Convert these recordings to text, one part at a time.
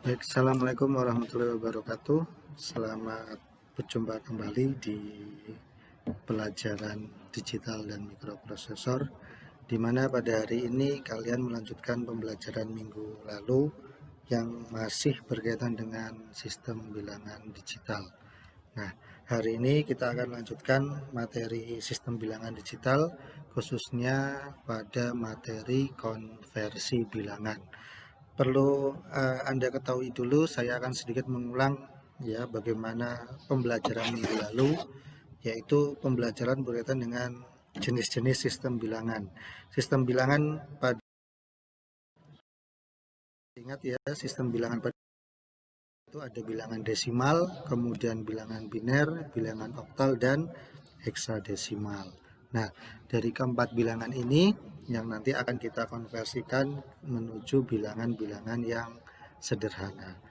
Baik, Assalamualaikum warahmatullahi wabarakatuh. Selamat berjumpa kembali di pelajaran digital dan mikroprosesor, di mana pada hari ini kalian melanjutkan pembelajaran minggu lalu yang masih berkaitan dengan sistem bilangan digital. Nah, hari ini kita akan lanjutkan materi sistem bilangan digital, khususnya pada materi konversi bilangan. Perlu Anda ketahui dulu, saya akan sedikit mengulang ya bagaimana pembelajaran minggu lalu, yaitu pembelajaran berkaitan dengan jenis-jenis sistem bilangan. Sistem bilangan pada ingat ya, sistem bilangan pada itu ada bilangan desimal, kemudian bilangan biner, bilangan oktal, dan heksadesimal. Nah, dari keempat bilangan ini yang nanti akan kita konversikan menuju bilangan-bilangan yang sederhana.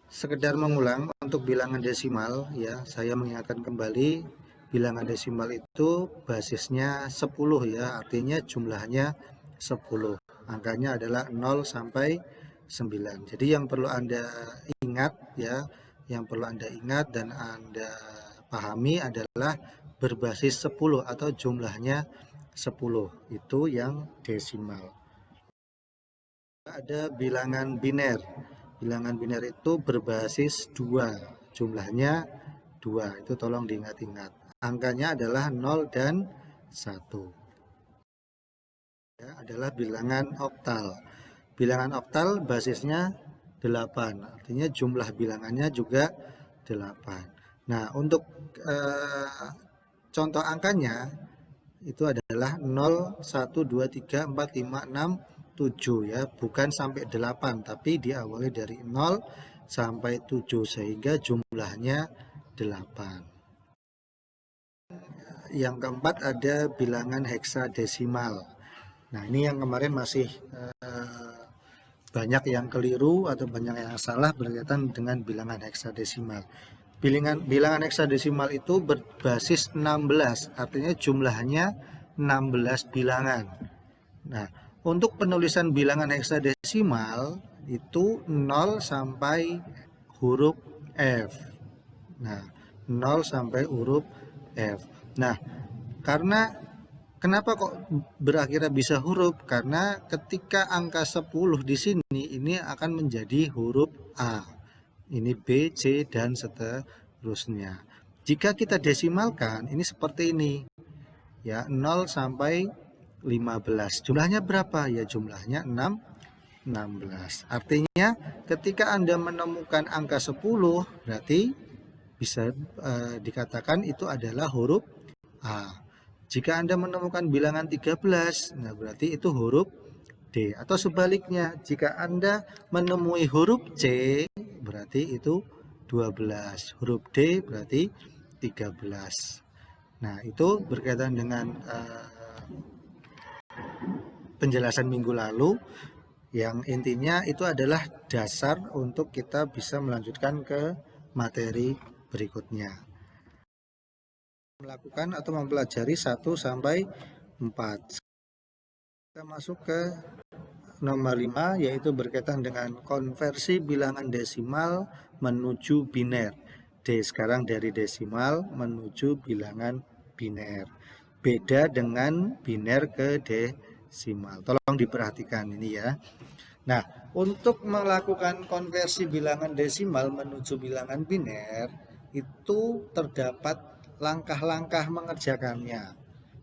Sekedar mengulang untuk bilangan desimal ya, saya mengingatkan kembali bilangan desimal itu basisnya 10 ya, artinya jumlahnya 10. Angkanya adalah 0 sampai 9. Jadi yang perlu Anda ingat ya, yang perlu Anda ingat dan Anda pahami adalah berbasis 10 atau jumlahnya 10. Itu yang desimal. Ada bilangan biner. Bilangan biner itu berbasis 2, jumlahnya 2, itu tolong diingat-ingat. Angkanya adalah 0 dan 1. Ya, adalah bilangan oktal. Bilangan oktal basisnya 8, artinya jumlah bilangannya juga 8. Nah, untuk contoh angkanya itu adalah 0, 1, 2, 3, 4, 5, 6, 7 ya, bukan sampai 8, tapi diawali dari 0 sampai 7 sehingga jumlahnya 8. Yang keempat ada bilangan heksadesimal. Nah, ini yang kemarin masih banyak yang keliru atau banyak yang salah berkaitan dengan bilangan heksadesimal. Bilangan heksadesimal itu berbasis 16, artinya jumlahnya 16 bilangan. Nah, untuk penulisan bilangan heksadesimal itu 0 sampai huruf F. Nah, 0 sampai huruf F. Nah, karena kenapa kok berakhirnya bisa huruf? Karena ketika angka 10 di sini ini akan menjadi huruf A. Ini B, C, dan seterusnya. Jika kita desimalkan, ini seperti ini. Ya, 0 sampai 15. Jumlahnya berapa? Ya, jumlahnya 16. Artinya ketika Anda menemukan angka 10, berarti bisa dikatakan itu adalah huruf A. Jika Anda menemukan bilangan 13, nah berarti itu huruf D. Atau sebaliknya, jika Anda menemui huruf C, berarti itu 12. Huruf D berarti 13. Nah, itu berkaitan dengan penjelasan minggu lalu, yang intinya itu adalah dasar untuk kita bisa melanjutkan ke materi berikutnya. Melakukan atau mempelajari 1 sampai 4. Kita masuk ke nomor 5, yaitu berkaitan dengan konversi bilangan desimal menuju biner. D sekarang dari desimal menuju bilangan biner. Beda dengan biner ke desimal. Tolong diperhatikan ini ya. Nah, untuk melakukan konversi bilangan desimal menuju bilangan biner itu terdapat langkah-langkah mengerjakannya.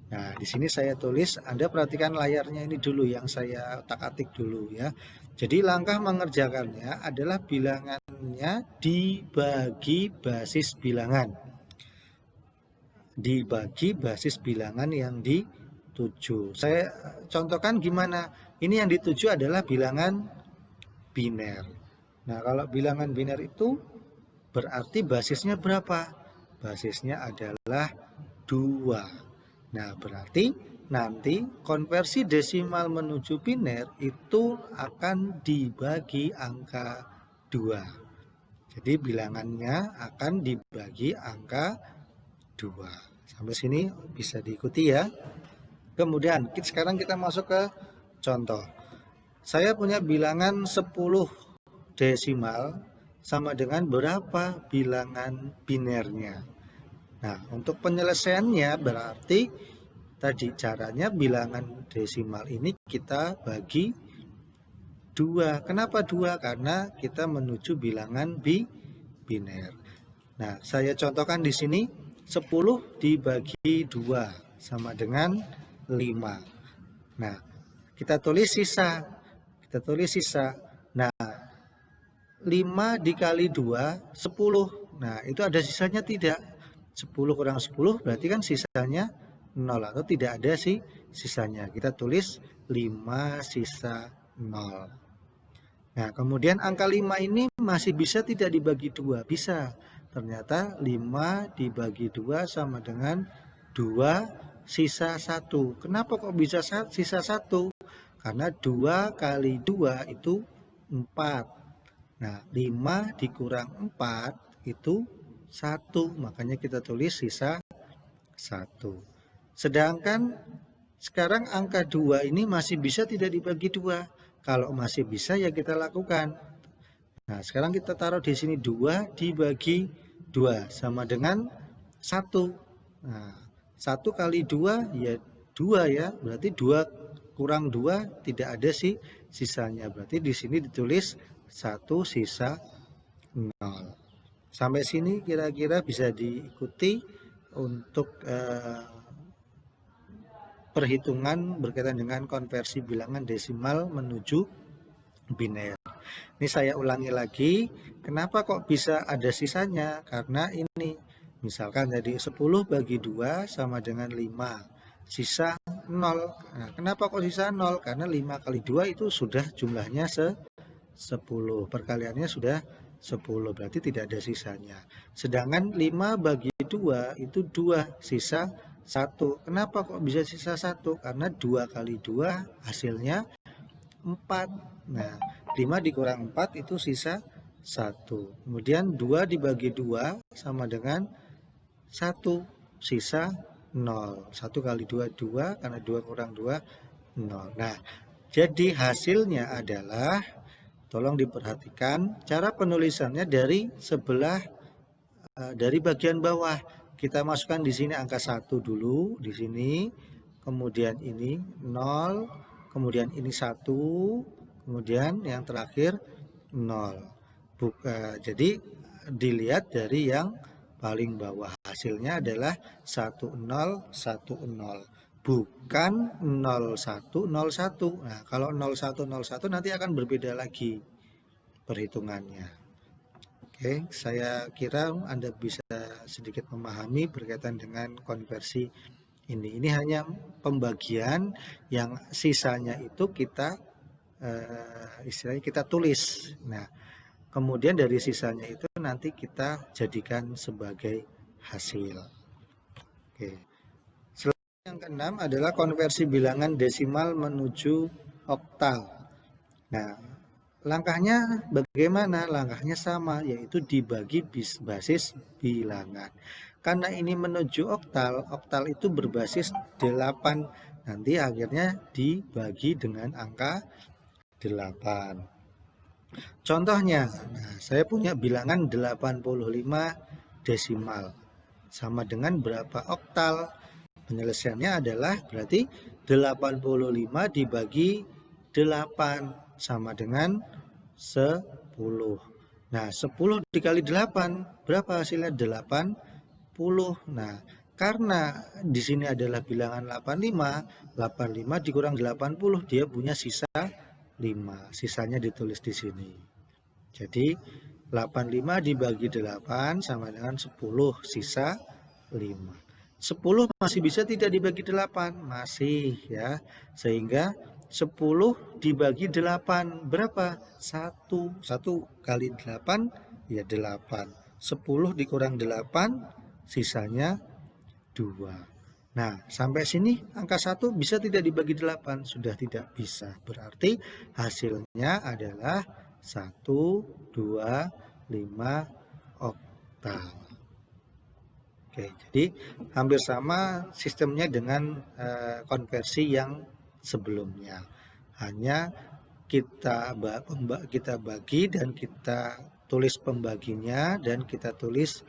Nah, di sini saya tulis, Anda perhatikan layarnya ini dulu yang saya otak-atik dulu ya. Jadi langkah mengerjakannya adalah bilangannya dibagi basis bilangan. Dibagi basis bilangan yang dituju. Saya contohkan gimana? Ini yang dituju adalah bilangan biner. Nah, kalau bilangan biner itu berarti basisnya berapa? Basisnya adalah 2. Nah, berarti nanti konversi desimal menuju biner itu akan dibagi angka 2. Jadi bilangannya akan dibagi angka 2. Sampai sini bisa diikuti ya. Kemudian sekarang kita masuk ke contoh. Saya punya bilangan 10 desimal sama dengan berapa bilangan binernya. Nah, untuk penyelesaiannya berarti tadi caranya bilangan desimal ini kita bagi 2. Kenapa 2? Karena kita menuju bilangan biner. Nah, saya contohkan di sini 10 dibagi 2 sama dengan 5. Nah, kita tulis sisa. Nah, 5 dikali 2, 10. Nah, itu ada sisanya tidak? 10 kurang 10 berarti kan sisanya 0 atau tidak ada sisanya. Kita tulis 5 sisa 0. Nah, kemudian angka 5 ini masih bisa tidak dibagi 2? Bisa. Ternyata 5 dibagi 2 sama dengan 2 sisa 1. Kenapa kok bisa sisa 1? Karena 2 kali 2 itu 4. Nah, 5 dikurang 4 itu 1. Makanya kita tulis sisa 1. Sedangkan sekarang angka 2 ini masih bisa tidak dibagi 2? Kalau masih bisa ya kita lakukan. Nah, sekarang kita taruh di sini 2 dibagi 2 sama dengan 1. Nah, 1 kali 2 ya 2 ya. Berarti 2 kurang 2 tidak ada sisanya. Berarti di sini ditulis 1 sisa 0. Sampai sini kira-kira bisa diikuti untuk perhitungan berkaitan dengan konversi bilangan desimal menuju biner. Ini saya ulangi lagi, kenapa kok bisa ada sisanya? Karena ini, misalkan jadi 10 bagi 2 sama dengan 5, sisa 0. Nah, kenapa kok sisa 0? Karena 5 kali 2 itu sudah jumlahnya 10, perkaliannya sudah 10, berarti tidak ada sisanya. Sedangkan 5 bagi 2 itu 2, sisa 1. Kenapa kok bisa sisa 1? Karena 2 kali 2 hasilnya 4. Nah, 5 dikurang 4 itu sisa 1. Kemudian 2 dibagi 2 sama dengan 1, sisa 0. 1 kali 2, 2, karena 2 kurang 2, 0. Nah, jadi hasilnya adalah, tolong diperhatikan, cara penulisannya dari sebelah, dari bagian bawah. Kita masukkan di sini angka 1 dulu, di sini, kemudian ini 0, kemudian ini 1, kemudian yang terakhir 0. Jadi dilihat dari yang paling bawah, hasilnya adalah 1010, bukan 0101. Nah, kalau 0101 nanti akan berbeda lagi perhitungannya. Oke, saya kira Anda bisa sedikit memahami berkaitan dengan konversi ini. Ini hanya pembagian, yang sisanya itu kita istilahnya kita tulis. Nah, kemudian dari sisanya itu nanti kita jadikan sebagai hasil. Oke. Selanjutnya yang keenam adalah konversi bilangan desimal menuju oktal. Nah, langkahnya bagaimana? Langkahnya sama, yaitu dibagi basis bilangan. Karena ini menuju oktal, oktal itu berbasis 8. Nanti akhirnya dibagi dengan angka 8. Contohnya, nah, saya punya bilangan 85 desimal. Sama dengan berapa oktal? Penyelesaiannya adalah berarti 85 dibagi 8 sama dengan 10. Nah, 10 dikali 8 berapa hasilnya? 80. Nah, karena di sini adalah bilangan 85 dikurang 80 dia punya sisa 5. Sisanya ditulis di sini. Jadi 85 dibagi 8 sama dengan 10, sisa 5. 10 masih bisa tidak dibagi 8? Masih ya. Sehingga 10 dibagi 8 berapa? 1. 1 kali 8 ya 8. 10 dikurang 8 sisanya 2. Nah, sampai sini angka 1 bisa tidak dibagi 8? Sudah tidak bisa. Berarti hasilnya adalah 1, 2, 5 oktal. Oke, jadi hampir sama sistemnya dengan konversi yang sebelumnya. Hanya kita bagi dan kita tulis pembaginya dan kita tulis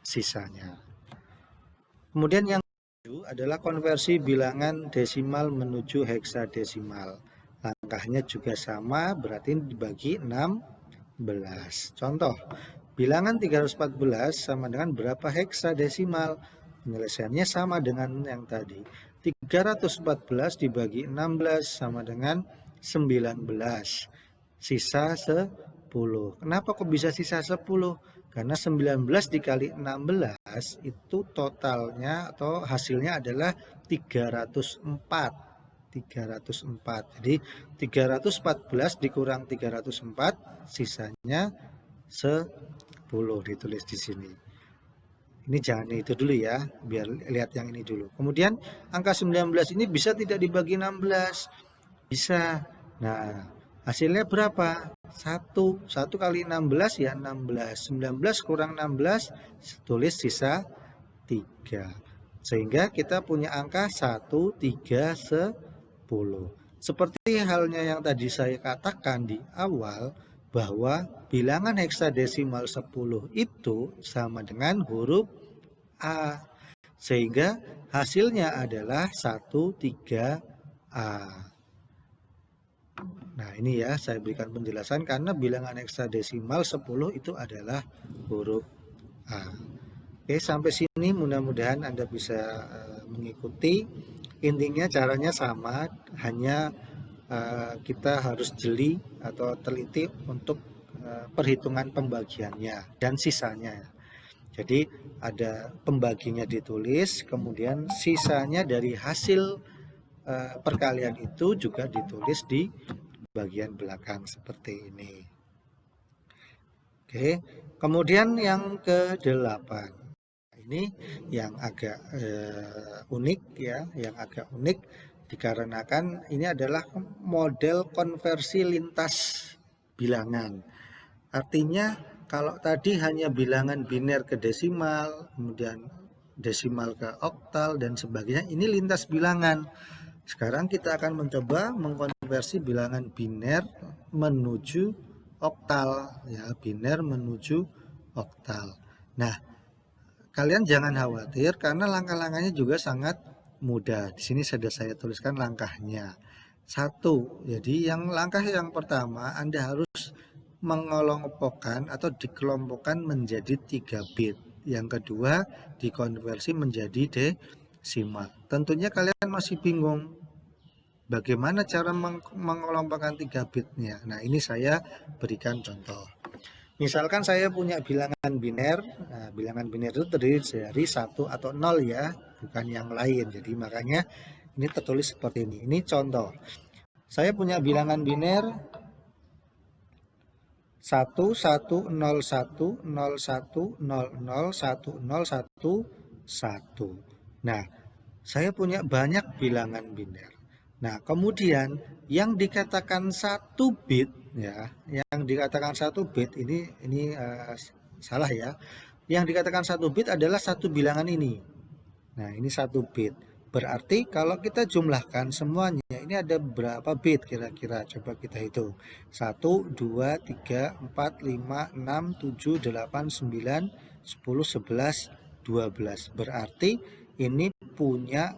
sisanya. Kemudian yang kedua adalah konversi bilangan desimal menuju heksadesimal. Langkahnya juga sama, berarti dibagi 16. Contoh, bilangan 314 sama dengan berapa heksadesimal? Penyelesaiannya sama dengan yang tadi. 314 dibagi 16 sama dengan 19. Sisa 10. Kenapa kok bisa sisa 10? Karena 19 dikali 16 itu totalnya atau hasilnya adalah 304. 304. Jadi 314 dikurang 304 sisanya 10 ditulis di sini. Ini jangan itu dulu ya, biar lihat yang ini dulu. Kemudian angka 19 ini bisa tidak dibagi 16? Bisa. Nah, hasilnya berapa? 1. 1 kali 16 ya 16. 19 kurang 16 tulis sisa 3. Sehingga kita punya angka 1, 3, 10. Seperti halnya yang tadi saya katakan di awal, bahwa bilangan heksadesimal 10 itu sama dengan huruf A. Sehingga hasilnya adalah 1, 3A. Nah ini ya saya berikan penjelasan karena bilangan heksadesimal 10 itu adalah huruf A. Oke, sampai sini mudah-mudahan Anda bisa mengikuti. Intinya caranya sama, hanya kita harus jeli atau teliti untuk perhitungan pembagiannya dan sisanya. Jadi ada pembaginya ditulis, kemudian sisanya dari hasil perkalian itu juga ditulis di bagian belakang seperti ini. Oke, kemudian yang ke-8. Ini yang agak unik ya, yang agak unik dikarenakan ini adalah model konversi lintas bilangan. Artinya kalau tadi hanya bilangan biner ke desimal, kemudian desimal ke oktal dan sebagainya, ini lintas bilangan. Sekarang kita akan mencoba mengkonversi bilangan biner menuju oktal ya, biner menuju oktal. Nah, kalian jangan khawatir karena langkah-langkahnya juga sangat mudah. Di sini sudah saya tuliskan langkahnya. 1. Jadi langkah yang pertama Anda harus mengelompokkan atau dikelompokkan menjadi 3 bit. Yang kedua dikonversi menjadi desimal. Tentunya kalian masih bingung bagaimana cara mengelompokkan 3 bitnya. Nah, ini saya berikan contoh. Misalkan saya punya bilangan biner, nah, bilangan biner itu terdiri dari 1 atau 0 ya, bukan yang lain. Jadi makanya ini tertulis seperti ini. Ini contoh. Saya punya bilangan biner 1, 1, 0, 1, 0, 1, 0, 0, 1, 0, 1, 1. Nah, saya punya banyak bilangan biner. Nah, kemudian yang dikatakan 1 bit ya, yang dikatakan 1 bit ini salah ya. Yang dikatakan 1 bit adalah satu bilangan ini. Nah, ini 1 bit. Berarti kalau kita jumlahkan semuanya, ini ada berapa bit kira-kira? Coba kita hitung. 1, 2, 3, 4, 5, 6, 7, 8, 9, 10, 11, 12. Berarti ini punya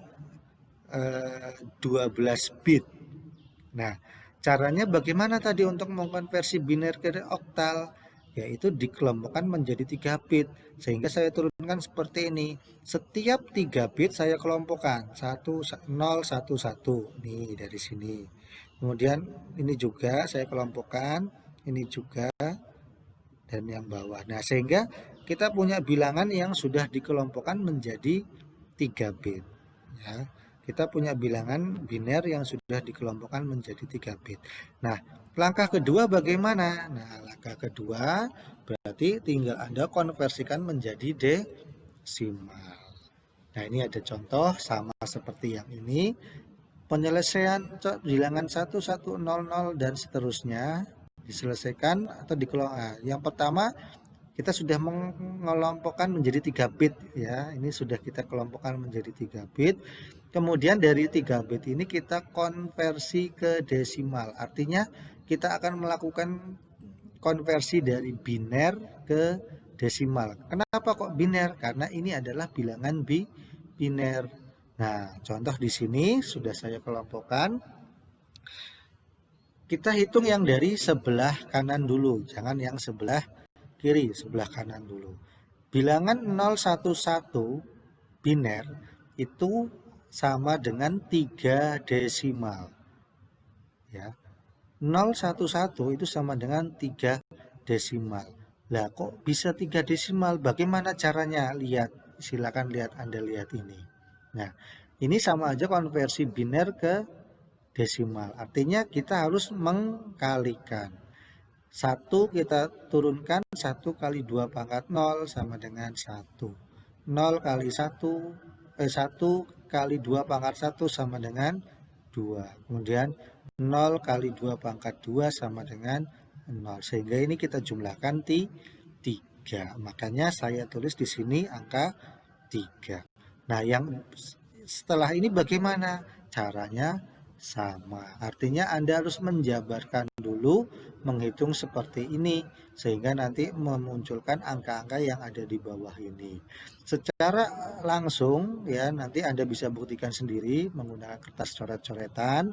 12 bit. Nah, caranya bagaimana tadi untuk mengkonversi biner ke oktal? Yaitu dikelompokkan menjadi 3 bit. Sehingga saya turunkan seperti ini. Setiap 3 bit saya kelompokkan 1, 0, 1, 1. Nih dari sini. Kemudian ini juga saya kelompokkan, ini juga, dan yang bawah. Nah, sehingga kita punya bilangan yang sudah dikelompokkan menjadi 3 bit. Ya. Kita punya bilangan biner yang sudah dikelompokkan menjadi 3 bit. Nah, langkah kedua bagaimana? Nah, langkah kedua berarti tinggal Anda konversikan menjadi desimal. Nah, ini ada contoh sama seperti yang ini. Penyelesaian bilangan 1, 1, 0, 0 dan seterusnya diselesaikan atau dikelompokkan. Yang pertama kita sudah mengelompokkan menjadi 3 bit ya. Ini sudah kita kelompokkan menjadi 3 bit. Kemudian dari 3 bit ini kita konversi ke desimal. Artinya kita akan melakukan konversi dari biner ke desimal. Kenapa kok biner? Karena ini adalah bilangan biner. Nah, contoh di sini sudah saya kelompokkan. Kita hitung yang dari sebelah kanan dulu, jangan yang sebelah kiri, sebelah kanan dulu. Bilangan 011 biner itu sama dengan 3 desimal. Ya. 011 itu sama dengan 3 desimal. Lah kok bisa 3 desimal? Bagaimana caranya? Lihat, silakan lihat, Anda lihat ini. Nah, ini sama aja konversi biner ke desimal. Artinya kita harus mengkalikan. 1 kita turunkan, 1 kali 2 pangkat 0 sama dengan 1. 0 kali 1 kali 2 pangkat 1 sama dengan 2. Kemudian 0 kali 2 pangkat 2 sama dengan 0. Sehingga ini kita jumlahkan 3. Makanya saya tulis di sini angka 3. Nah, yang setelah ini bagaimana? Caranya sama. Artinya Anda harus menjabarkan dulu, menghitung seperti ini sehingga nanti memunculkan angka-angka yang ada di bawah ini. Secara langsung ya, nanti Anda bisa buktikan sendiri menggunakan kertas coret-coretan.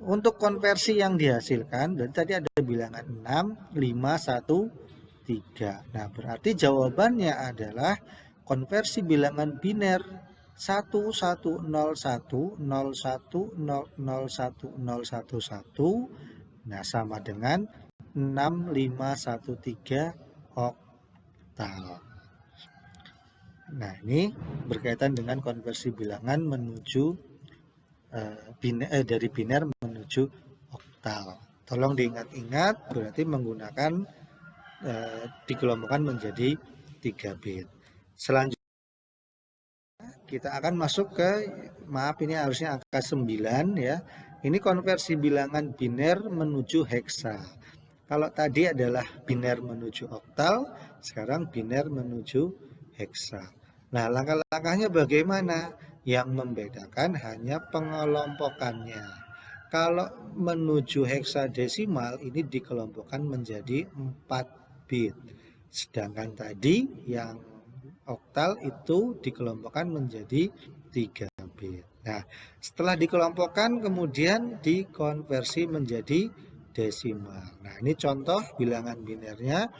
Untuk konversi yang dihasilkan, berarti tadi ada bilangan 6, 5, 1, 3. Nah, berarti jawabannya adalah konversi bilangan biner 110101001011. Nah, sama dengan 6513 oktal. Nah, ini berkaitan dengan konversi bilangan menuju dari biner menuju oktal. Tolong diingat-ingat, berarti menggunakan dikelompokkan menjadi 3 bit. Selanjutnya kita akan masuk ke, maaf ini harusnya angka 9 ya. Ini konversi bilangan biner menuju heksa. Kalau tadi adalah biner menuju oktal, sekarang biner menuju heksa. Nah, langkah-langkahnya bagaimana? Yang membedakan hanya pengelompokannya. Kalau menuju heksadesimal ini dikelompokkan menjadi 4 bit. Sedangkan tadi yang oktal itu dikelompokkan menjadi 3 bit. Nah, setelah dikelompokkan kemudian dikonversi menjadi desimal. Nah, ini contoh bilangan binernya.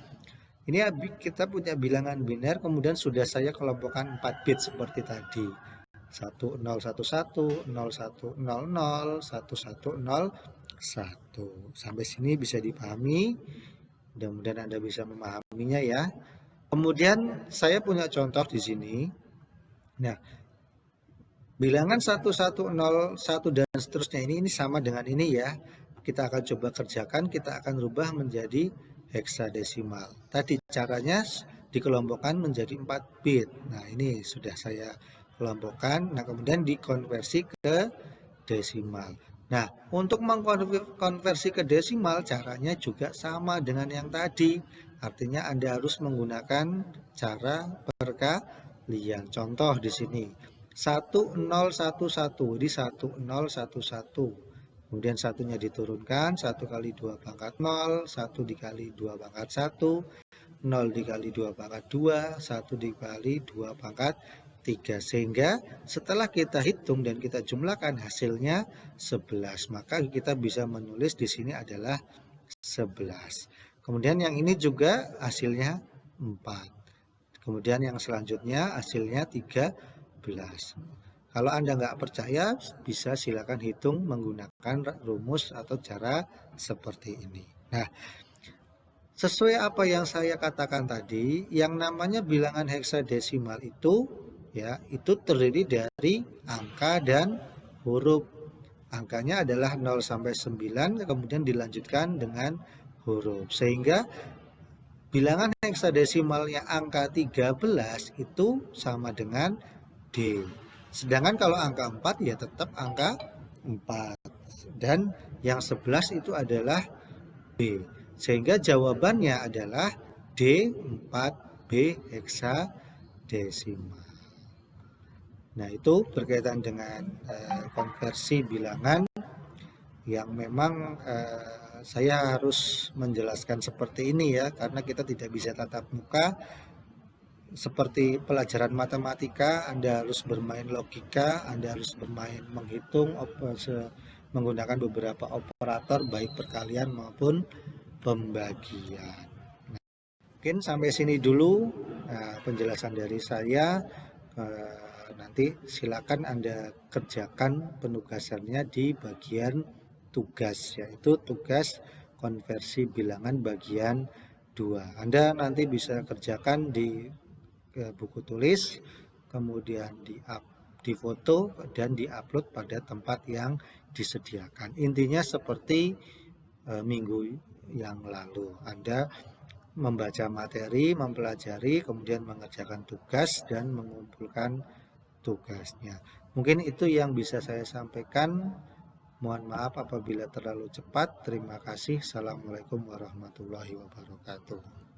Ini kita punya bilangan biner, kemudian sudah saya kelompokkan 4 bit seperti tadi. 1011, 0100, 1101. Sampai sini bisa dipahami. Mudah-mudahan Anda bisa memahaminya ya. Kemudian saya punya contoh di sini. Nah, bilangan 1101 dan seterusnya ini sama dengan ini ya. Kita akan coba kerjakan, kita akan rubah menjadi heksadesimal. Tadi caranya dikelompokkan menjadi 4 bit. Nah, ini sudah saya kelompokkan. Nah, kemudian dikonversi ke desimal. Nah, untuk mengkonversi ke desimal caranya juga sama dengan yang tadi. Artinya Anda harus menggunakan cara perkalian. Contoh di sini 1011, ini 1011. Kemudian satunya diturunkan, 1 kali 2 pangkat 0, 1 dikali 2 pangkat 1, 0 dikali 2 pangkat 2, 1 dikali 2 pangkat 3. Sehingga setelah kita hitung dan kita jumlahkan hasilnya 11. Maka kita bisa menulis di sini adalah 11. Kemudian yang ini juga hasilnya 4. Kemudian yang selanjutnya hasilnya 13. Kalau Anda nggak percaya, bisa silakan hitung menggunakan rumus atau cara seperti ini. Nah, sesuai apa yang saya katakan tadi, yang namanya bilangan heksadesimal itu ya, itu terdiri dari angka dan huruf. Angkanya adalah 0 sampai 9, kemudian dilanjutkan dengan huruf. Sehingga bilangan heksadesimalnya angka 13 itu sama dengan D. Sedangkan kalau angka 4 ya tetap angka 4. Dan yang 11 itu adalah B. Sehingga jawabannya adalah D4B heksadesimal. Nah, itu berkaitan dengan konversi bilangan yang memang saya harus menjelaskan seperti ini ya, karena kita tidak bisa tatap muka. Seperti pelajaran matematika, Anda harus bermain logika, Anda harus bermain menghitung menggunakan beberapa operator baik perkalian maupun pembagian. Mungkin sampai sini dulu penjelasan dari saya. Nanti silakan Anda kerjakan penugasannya di bagian tugas, yaitu tugas konversi bilangan bagian 2. Anda nanti bisa kerjakan di buku tulis, kemudian di foto dan diupload pada tempat yang disediakan. Intinya seperti minggu yang lalu, Anda membaca materi, mempelajari, kemudian mengerjakan tugas dan mengumpulkan tugasnya. Mungkin itu yang bisa saya sampaikan. Mohon maaf apabila terlalu cepat. Terima kasih. Assalamualaikum warahmatullahi wabarakatuh.